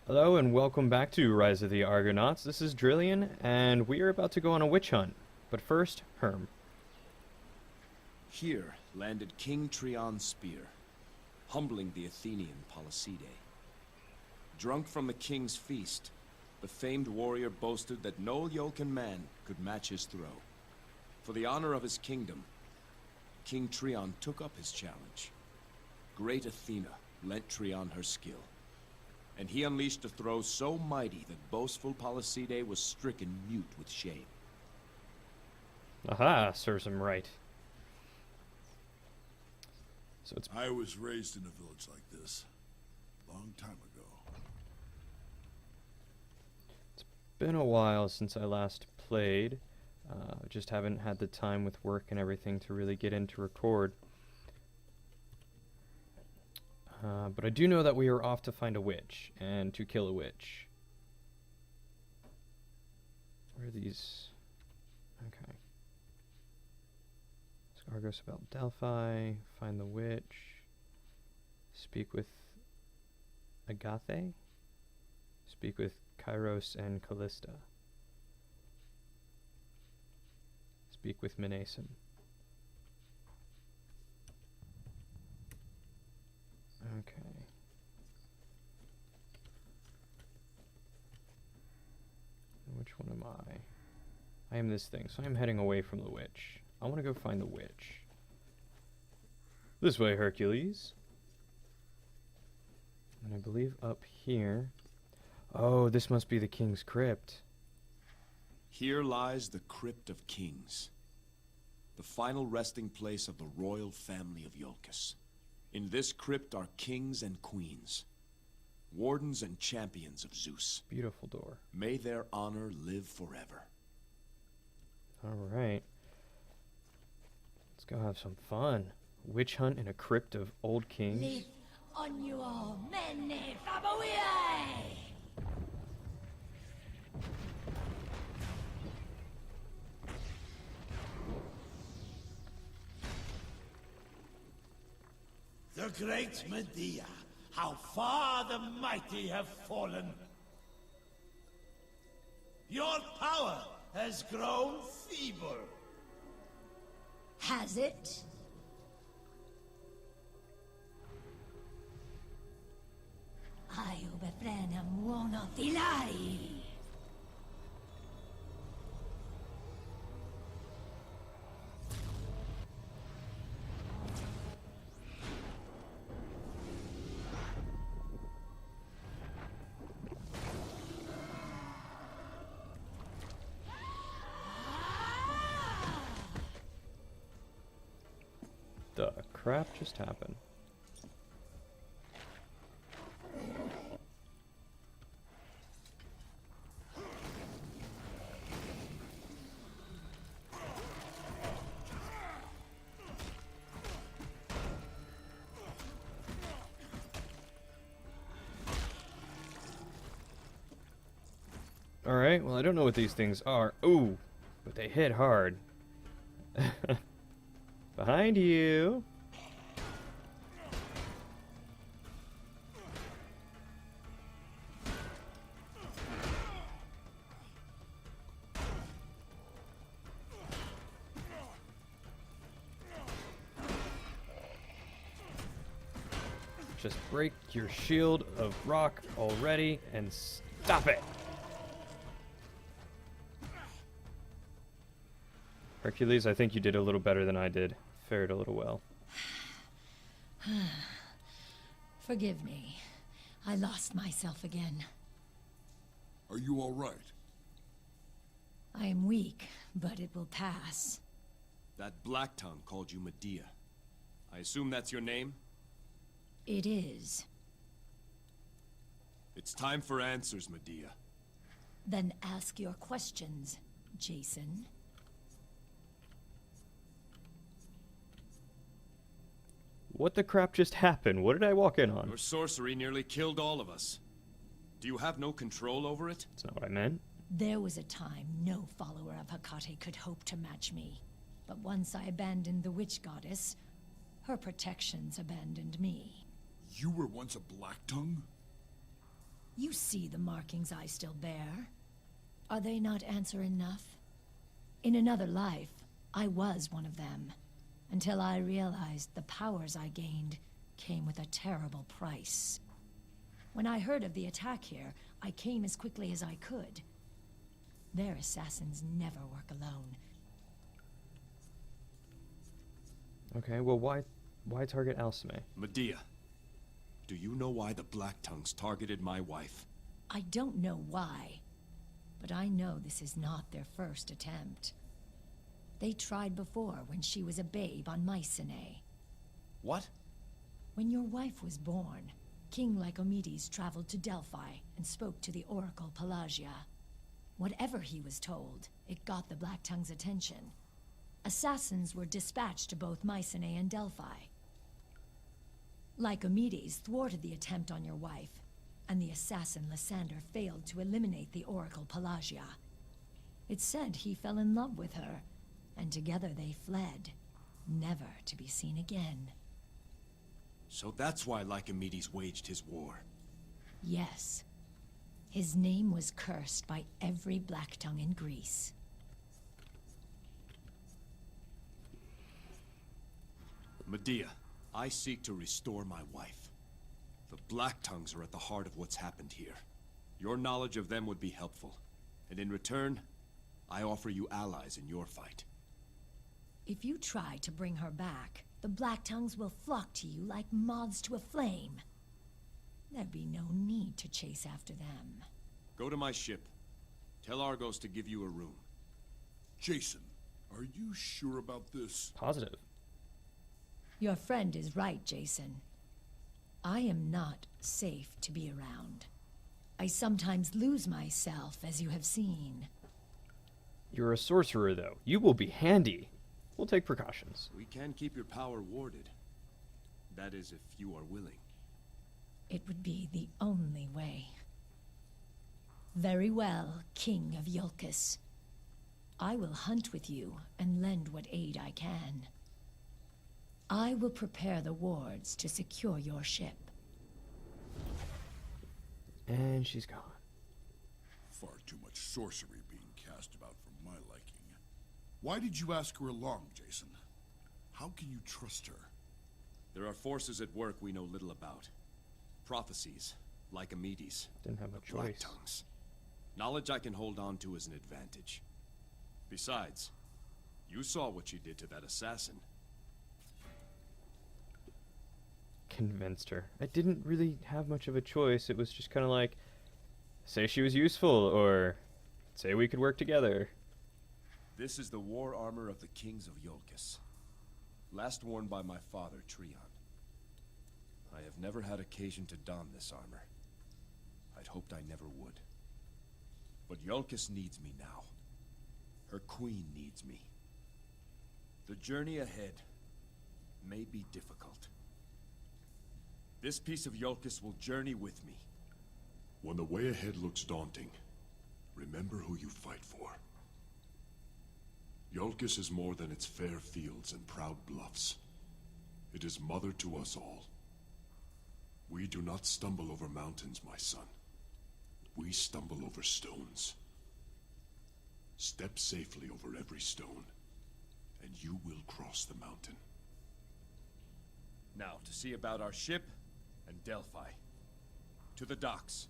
Hello and welcome back to Rise of the Argonauts. This is Drillian, and we are about to go on a witch hunt. But first, Herm. Here landed King Trion's spear, humbling the Athenian Policidae. Drunk from the king's feast, the famed warrior boasted that no Yoken man could match his throw. For the honor of his kingdom, King Trion took up his challenge. Great Athena lent Trion her skill, and he unleashed a throw so mighty that boastful Policidae was stricken mute with shame. Aha, serves him right. So it's I was raised in a village like this, long time ago. been a while since I last played. Just haven't had the time with work and everything to really get in to record. But I do know that we are off to find a witch and to kill a witch. Where are these? Okay. Argos about Delphi, find the witch, speak with Agathe, speak with Kairos and Callista, speak with Menason. Okay. Which one am I? I am this thing, so I'm heading away from the witch. I want to go find the witch. This way, Hercules. And I believe up here. Oh, this must be the king's crypt. Here lies the Crypt of Kings, the final resting place of the royal family of Iolcus. In this crypt are kings and queens, wardens and champions of Zeus. Beautiful door. May their honor live forever. All right. Let's go have some fun. Witch hunt in a crypt of old kings. Live on your many faboiae! The great Medea, how far the mighty have fallen. Your power has grown feeble. Has it? Io befrenam uono thilai. The crap just happened? Alright, well I don't know what these things are. Ooh, but they hit hard. Behind you. Just break your shield of rock already and stop it. Hercules, I think you did a little better than I did. Fared a little well. Forgive me. I lost myself again. Are you all right? I am weak, but it will pass. That Black Tongue called you Medea. I assume that's your name? It is. It's time for answers, Medea. Then ask your questions, Jason. What the crap just happened? What did I walk in on? Your sorcery nearly killed all of us. Do you have no control over it? That's not what I meant. There was a time no follower of Hecate could hope to match me. But once I abandoned the witch goddess, her protections abandoned me. You were once a Black Tongue? You see the markings I still bear. Are they not answer enough? In another life, I was one of them, until I realized the powers I gained came with a terrible price. When I heard of the attack here, I came as quickly as I could. Their assassins never work alone. Okay, well, why target Alceme? Medea, do you know why the Black Tongues targeted my wife? I don't know why, but I know this is not their first attempt. They tried before when she was a babe on Mycenae. What? When your wife was born, King Lycomedes traveled to Delphi and spoke to the Oracle Pelagia. Whatever he was told, it got the Black Tongue's attention. Assassins were dispatched to both Mycenae and Delphi. Lycomedes thwarted the attempt on your wife, and the assassin Lysander failed to eliminate the Oracle Pelagia. It's said he fell in love with her, and together they fled, never to be seen again. So that's why Lycomedes waged his war. Yes. His name was cursed by every Black Tongue in Greece. Medea, I seek to restore my wife. The Black Tongues are at the heart of what's happened here. Your knowledge of them would be helpful. And in return, I offer you allies in your fight. If you try to bring her back, the Black Tongues will flock to you like moths to a flame. There'd be no need to chase after them. Go to my ship. Tell Argos to give you a room. Jason, are you sure about this? Positive. Your friend is right, Jason. I am not safe to be around. I sometimes lose myself, as you have seen. You're a sorcerer, though. You will be handy. We'll take precautions. We can keep your power warded. That is, if you are willing. It would be the only way. Very well, King of Iolcus. I will hunt with you and lend what aid I can. I will prepare the wards to secure your ship. And she's gone. Far too much sorcery being cast about for my liking. Why did you ask her along, Jason? How can you trust her? There are forces at work we know little about. Prophecies, Lycomedes, Didn't have a the Black choice. Tongues. Knowledge I can hold on to as an advantage. Besides, you saw what she did to that assassin. Convinced her. I didn't really have much of a choice. It was just kind of like, say she was useful, or say we could work together. This is the war armor of the kings of Iolcus. Last worn by my father, Trion. I have never had occasion to don this armor. I'd hoped I never would. But Iolcus needs me now. Her queen needs me. The journey ahead may be difficult. This piece of Iolcus will journey with me. When the way ahead looks daunting, remember who you fight for. Iolcus is more than its fair fields and proud bluffs. It is mother to us all. We do not stumble over mountains, my son. We stumble over stones. Step safely over every stone, and you will cross the mountain. Now, to see about our ship and Delphi. To the docks.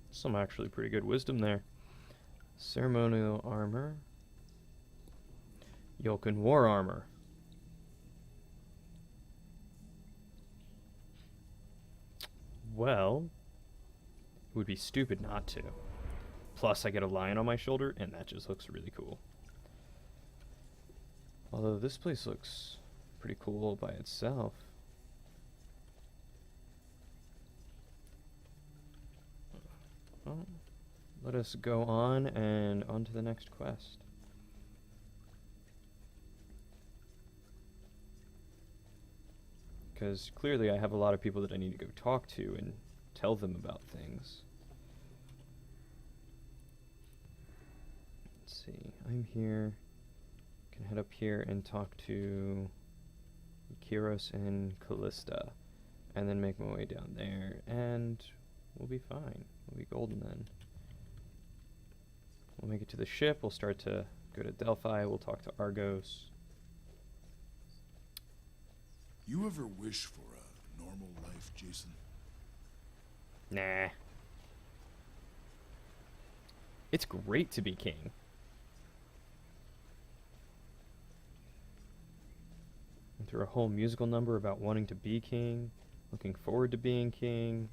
Some actually pretty good wisdom there. Ceremonial armor. Yolkin war armor. Well, it would be stupid not to. Plus, I get a lion on my shoulder, and that just looks really cool. Although this place looks pretty cool by itself. Well, let us go on and on to the next quest. Because clearly I have a lot of people that I need to go talk to and tell them about things. Let's see, I'm here. Can head up here and talk to Kiros and Callista, and then make my way down there and We'll be fine. We'll be golden then. We'll make it to the ship. We'll start to go to Delphi. We'll talk to Argos. You ever wish for a normal life, Jason? Nah. It's great to be king. Went through a whole musical number about wanting to be king, looking forward to being king.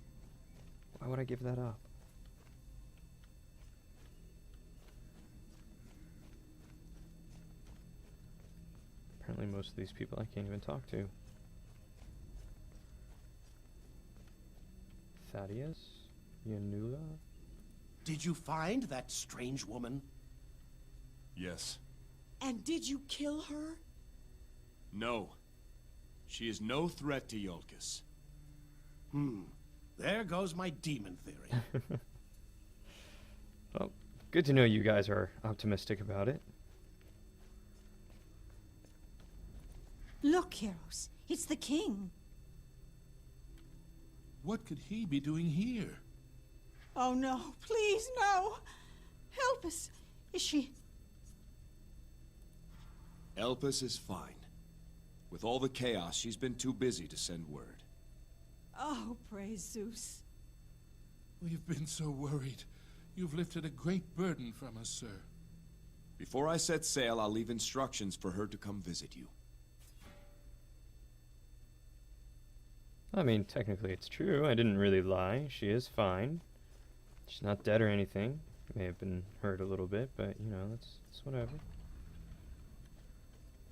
Why would I give that up? Apparently most of these people I can't even talk to. Thaddeus? Yanula? Did you find that strange woman? Yes. And did you kill her? No. She is no threat to Iolcus. There goes my demon theory. Well, good to know you guys are optimistic about it. Look, heroes, it's the king. What could he be doing here? Oh no, please, no. Help us. Is she... Elpis is fine. With all the chaos, she's been too busy to send word. Oh, praise Zeus. We've been so worried. You've lifted a great burden from us, sir. Before I set sail, I'll leave instructions for her to come visit you. I mean, technically it's true. I didn't really lie. She is fine. She's not dead or anything. May have been hurt a little bit, but, you know, that's whatever.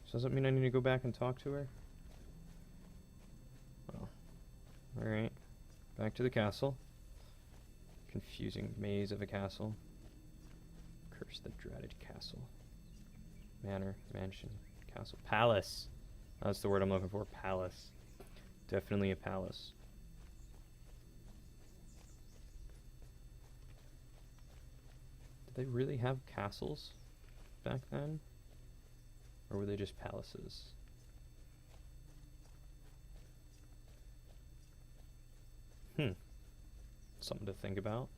So does that mean I need to go back and talk to her? Well, alright. Back to the castle. Confusing maze of a castle. Curse the dreaded castle. Manor, mansion, castle. Palace! That's the word I'm looking for. Palace. Definitely a palace. Did they really have castles back then? Or were they just palaces? Something to think about.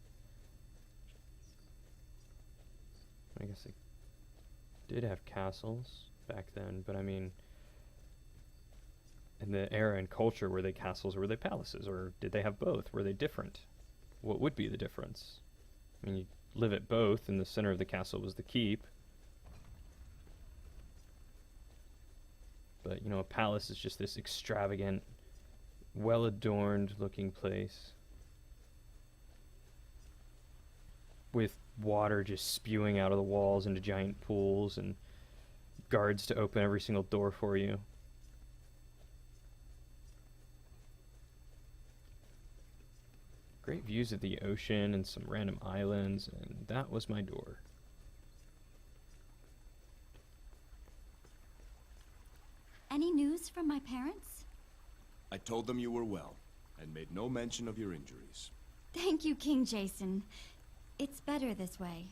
I guess they did have castles back then, but I mean, in the era and culture, were they castles or were they palaces? Or did they have both? Were they different? What would be the difference? I mean, you live at both, and the center of the castle was the keep. But, you know, a palace is just this extravagant, well-adorned looking place with water just spewing out of the walls into giant pools and guards to open every single door for you. Great views of the ocean and some random islands, and that was my door. Any news from my parents? I told them you were well, and made no mention of your injuries. Thank you, King Jason. It's better this way.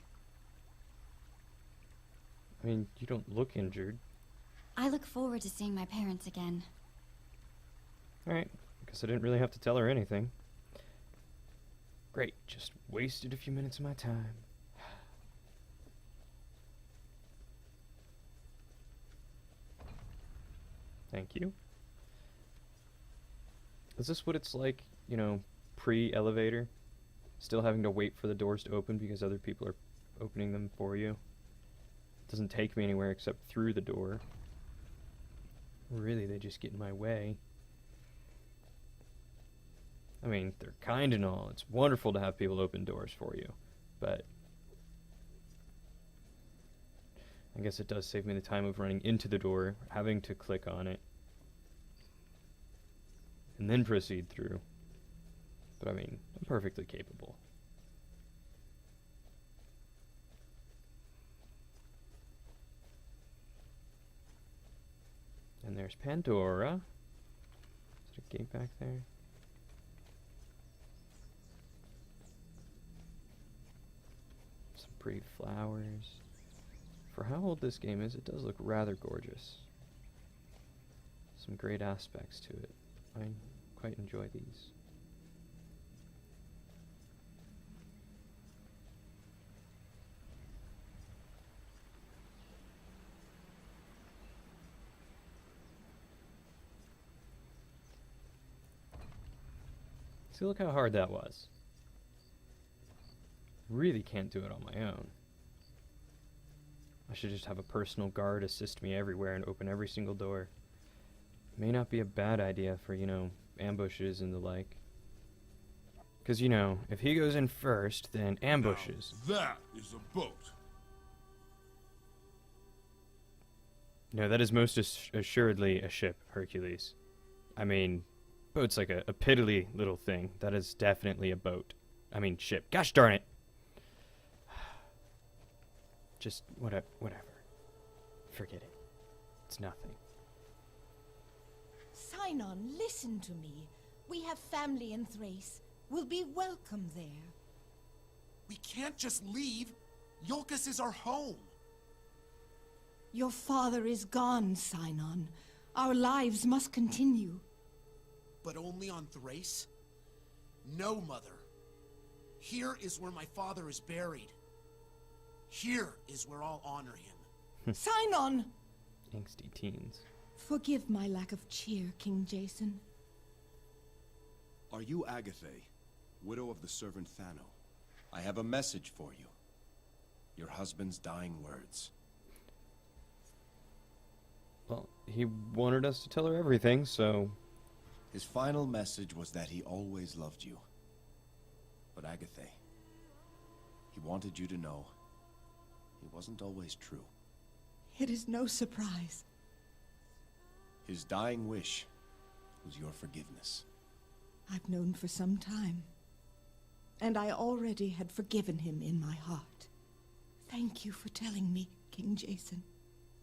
I mean, you don't look injured. I look forward to seeing my parents again. Alright, guess I didn't really have to tell her anything. Great, just wasted a few minutes of my time. Thank you. Is this what it's like, you know, pre-elevator? Still having to wait for the doors to open because other people are opening them for you? It doesn't take me anywhere except through the door. Really, they just get in my way. I mean, they're kind and all. It's wonderful to have people open doors for you. But I guess it does save me the time of running into the door, having to click on it, and then proceed through. But I mean, I'm perfectly capable. And there's Pandora. Is there a gate back there? Some pretty flowers. For how old this game is, it does look rather gorgeous. Some great aspects to it. I quite enjoy these. See, look how hard that was. Really can't do it on my own. I should just have a personal guard assist me everywhere and open every single door. May not be a bad idea for, you know, ambushes and the like. Because, you know, if he goes in first, then ambushes. Now that is a boat. No, that is most assuredly a ship, Hercules. I mean, boat's like a piddly little thing. That is definitely a boat. I mean, ship. Gosh darn it! Just, whatever. Forget it. It's nothing. Sinon, listen to me. We have family in Thrace. We'll be welcome there. We can't just leave. Iolcus is our home. Your father is gone, Sinon. Our lives must continue. But only on Thrace? No, Mother. Here is where my father is buried. Here is where I'll honor him. Sinon! Angsty teens. Forgive my lack of cheer, King Jason. Are you Agathe, widow of the servant Xeno? I have a message for you. Your husband's dying words. Well, he wanted us to tell her everything, so... His final message was that he always loved you. But Agathe, he wanted you to know he wasn't always true. It is no surprise. His dying wish was your forgiveness. I've known for some time, and I already had forgiven him in my heart. Thank you for telling me, King Jason.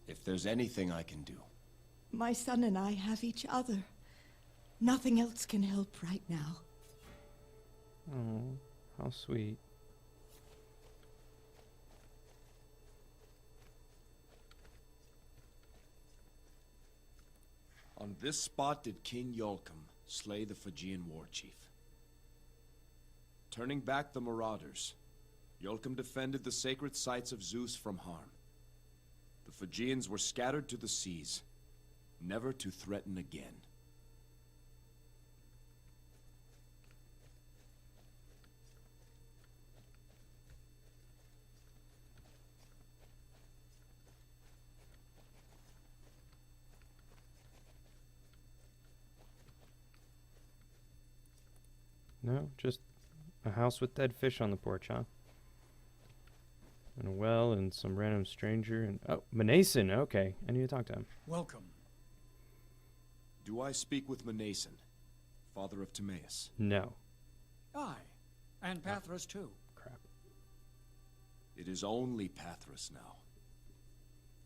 If there's anything I can do. My son and I have each other. Nothing else can help right now. Oh, how sweet. On this spot did King Iolcum slay the Phrygian war chief. Turning back the marauders, Iolcum defended the sacred sites of Zeus from harm. The Phrygians were scattered to the seas, never to threaten again. No, just a house with dead fish on the porch, huh? And a well and some random stranger and... Oh, Mnason, okay. I need to talk to him. Welcome. Do I speak with Mnason, father of Timaeus? No. Aye, and Pathros too. Crap. It is only Pathros now.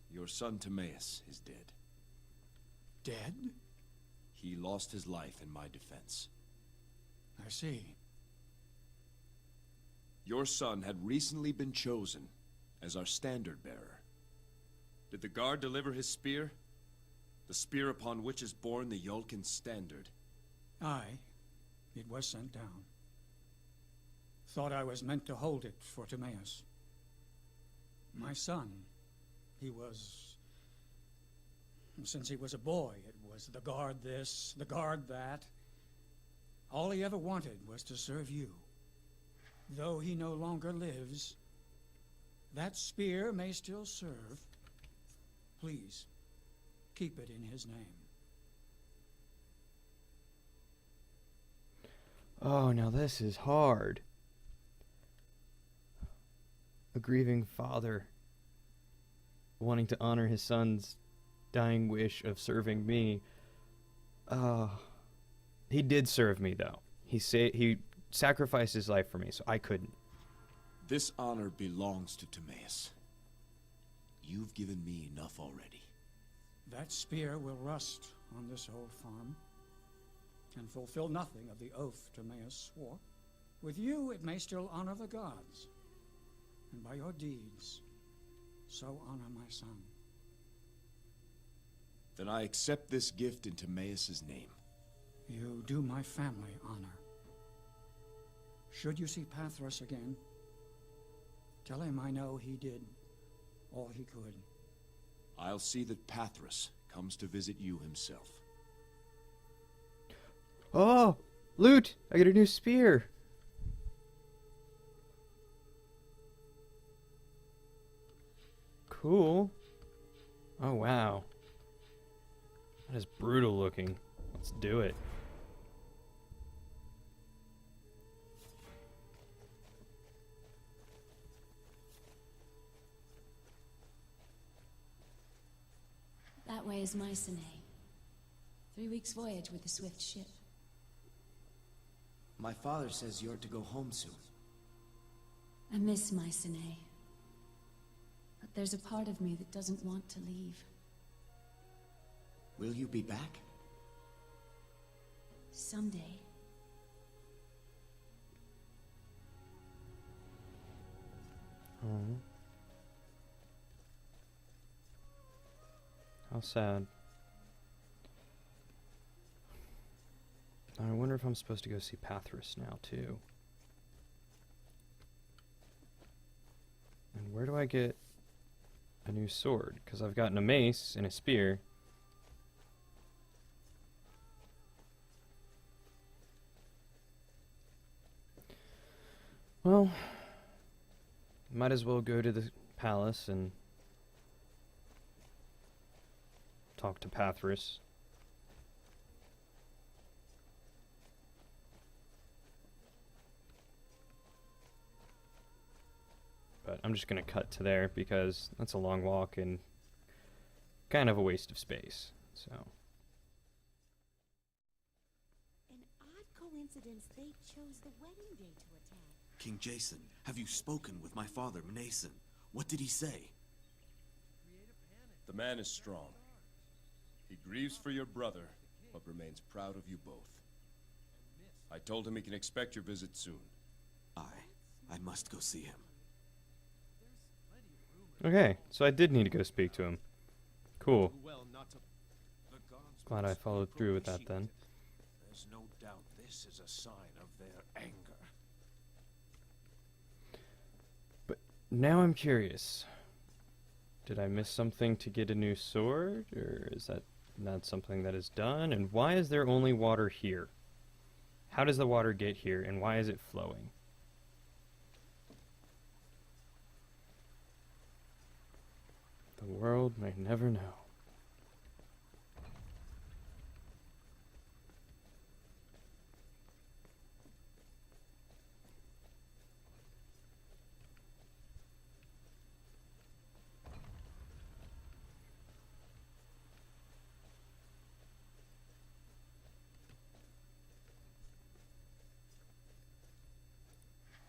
Your son Timaeus is dead. Dead? He lost his life in my defense. I see. Your son had recently been chosen as our standard bearer. Did the guard deliver his spear? The spear upon which is borne the Iolcan standard. Aye, it was sent down. Thought I was meant to hold it for Timaeus. My son, he was... Since he was a boy, it was the guard this, the guard that. All he ever wanted was to serve you. Though he no longer lives, that spear may still serve. Please, keep it in his name. Oh, now this is hard. A grieving father wanting to honor his son's dying wish of serving me. He did serve me, though. He sacrificed his life for me, so I couldn't. This honor belongs to Timaeus. You've given me enough already. That spear will rust on this old farm and fulfill nothing of the oath Timaeus swore. With you, it may still honor the gods, and by your deeds, so honor my son. Then I accept this gift in Timaeus' name. You do my family honor. Should you see Pathros again, tell him I know he did all he could. I'll see that Pathros comes to visit you himself. Oh! Loot! I get a new spear! Cool. Oh, wow. That is brutal looking. Let's do it. That way is Mycenae. 3 weeks' voyage with the swift ship. My father says you're to go home soon. I miss Mycenae. But there's a part of me that doesn't want to leave. Will you be back? Someday. Oh. How sad. I wonder if I'm supposed to go see Pathrus now, too. And where do I get a new sword? Because I've gotten a mace and a spear. Well, might as well go to the palace and talk to Pathrus. But I'm just going to cut to there because that's a long walk and kind of a waste of space. So. An odd coincidence they chose the wedding day to attack. King Jason, have you spoken with my father, Mnason? What did he say? The man is strong. He grieves for your brother, but remains proud of you both. I told him he can expect your visit soon. I must go see him. Okay, so I did need to go speak to him. Cool. Glad I followed through with that then. There's no doubt this is a sign of their anger. But now I'm curious. Did I miss something to get a new sword? Or is that not something that is done? And why is there only water here? How does the water get here, and why is it flowing? The world may never know.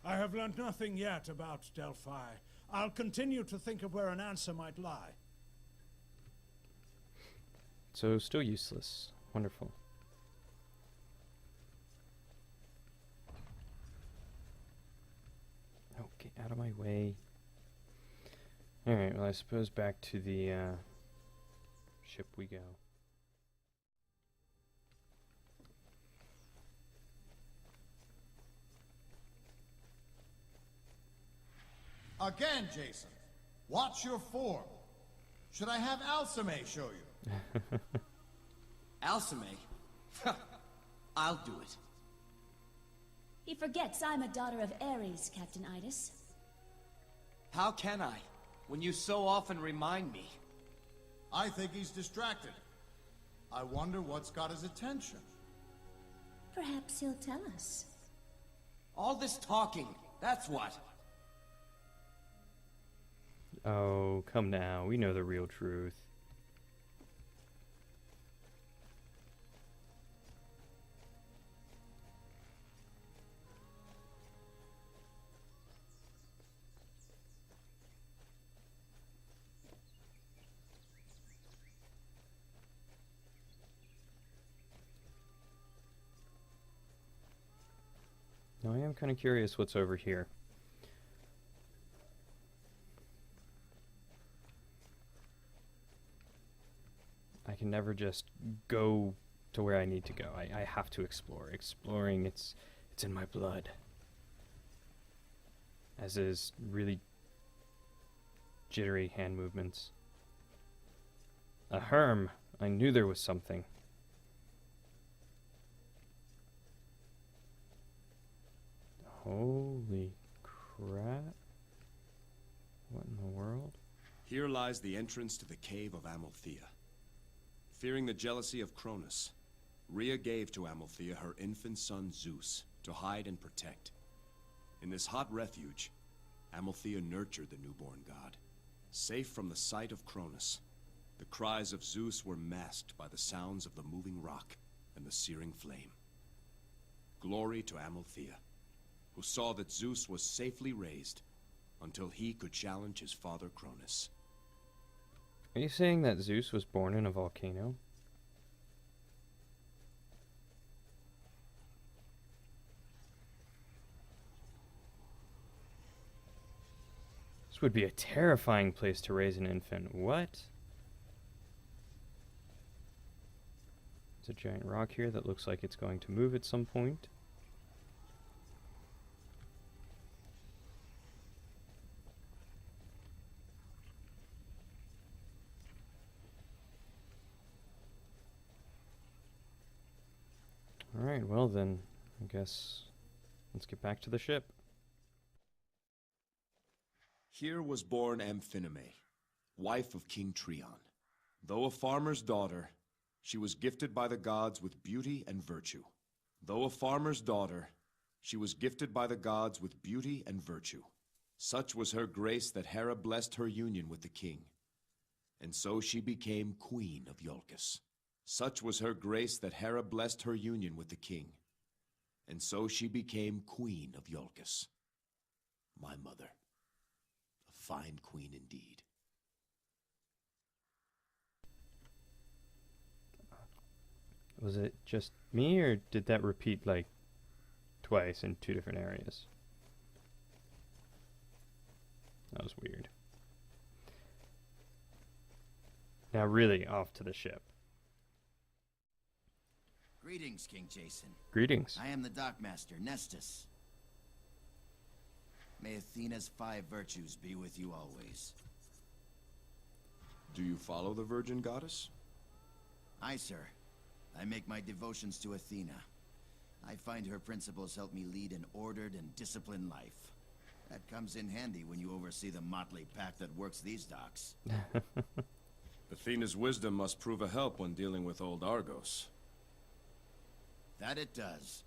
I have learned nothing yet about Delphi. I'll continue to think of where an answer might lie. So, still useless. Wonderful. Oh, get out of my way. Alright, well, I suppose back to the ship we go. Again, Jason. Watch your form. Should I have Alceme show you? Alceme? I'll do it. He forgets I'm a daughter of Ares, Captain Idas. How can I, when you so often remind me? I think he's distracted. I wonder what's got his attention. Perhaps he'll tell us. All this talking, that's what. Oh, come now. We know the real truth. Now I am kind of curious what's over here. I can never just go to where I need to go. I have to explore. Exploring, it's in my blood. As is really jittery hand movements. A herm. I knew there was something. Holy crap. What in the world? Here lies the entrance to the cave of Amalthea. Fearing the jealousy of Cronus, Rhea gave to Amalthea her infant son Zeus to hide and protect. In this hot refuge, Amalthea nurtured the newborn god. Safe from the sight of Cronus, the cries of Zeus were masked by the sounds of the moving rock and the searing flame. Glory to Amalthea, who saw that Zeus was safely raised until he could challenge his father Cronus. Are you saying that Zeus was born in a volcano? This would be a terrifying place to raise an infant. What? There's a giant rock here that looks like it's going to move at some point. Alright, well then, I guess let's get back to the ship. Here was born Amphiname, wife of King Trion. Though a farmer's daughter, she was gifted by the gods with beauty and virtue. Though a farmer's daughter, she was gifted by the gods with beauty and virtue. Such was her grace that Hera blessed her union with the king. And so she became queen of Iolcus. Such was her grace that Hera blessed her union with the king. And so she became queen of Iolcus. My mother. A fine queen indeed. Was it just me, or did that repeat like twice in two different areas? That was weird. Now really off to the ship. Greetings, King Jason. Greetings. I am the Dockmaster, Nestus. May Athena's 5 virtues be with you always. Do you follow the virgin goddess? Aye, sir. I make my devotions to Athena. I find her principles help me lead an ordered and disciplined life. That comes in handy when you oversee the motley pack that works these docks. Athena's wisdom must prove a help when dealing with old Argos. That it does.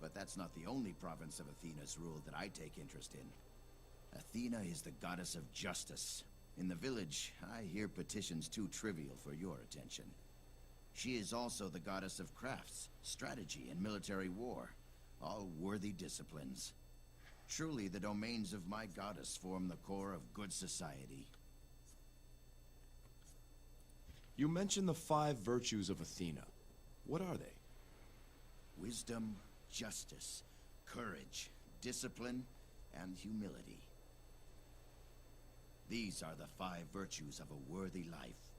But that's not the only province of Athena's rule that I take interest in. Athena is the goddess of justice. In the village, I hear petitions too trivial for your attention. She is also the goddess of crafts, strategy, and military war, all worthy disciplines. Truly, the domains of my goddess form the core of good society. You mentioned the 5 virtues of Athena. What are they? Wisdom, justice, courage, discipline, and humility. These are the 5 virtues of a worthy life.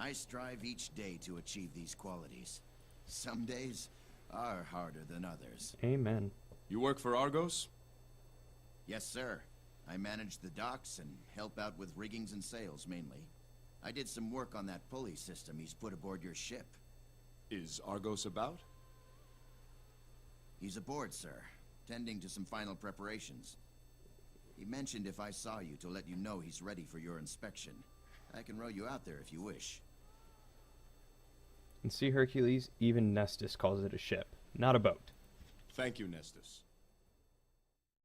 I strive each day to achieve these qualities. Some days are harder than others. Amen. You work for Argos? Yes, sir. I manage the docks and help out with riggings and sails, mainly. I did some work on that pulley system he's put aboard your ship. Is Argos about? He's aboard, sir, tending to some final preparations. He mentioned if I saw you to let you know he's ready for your inspection. I can row you out there if you wish. And see, Hercules, even Nestus calls it a ship, not a boat. Thank you, Nestus.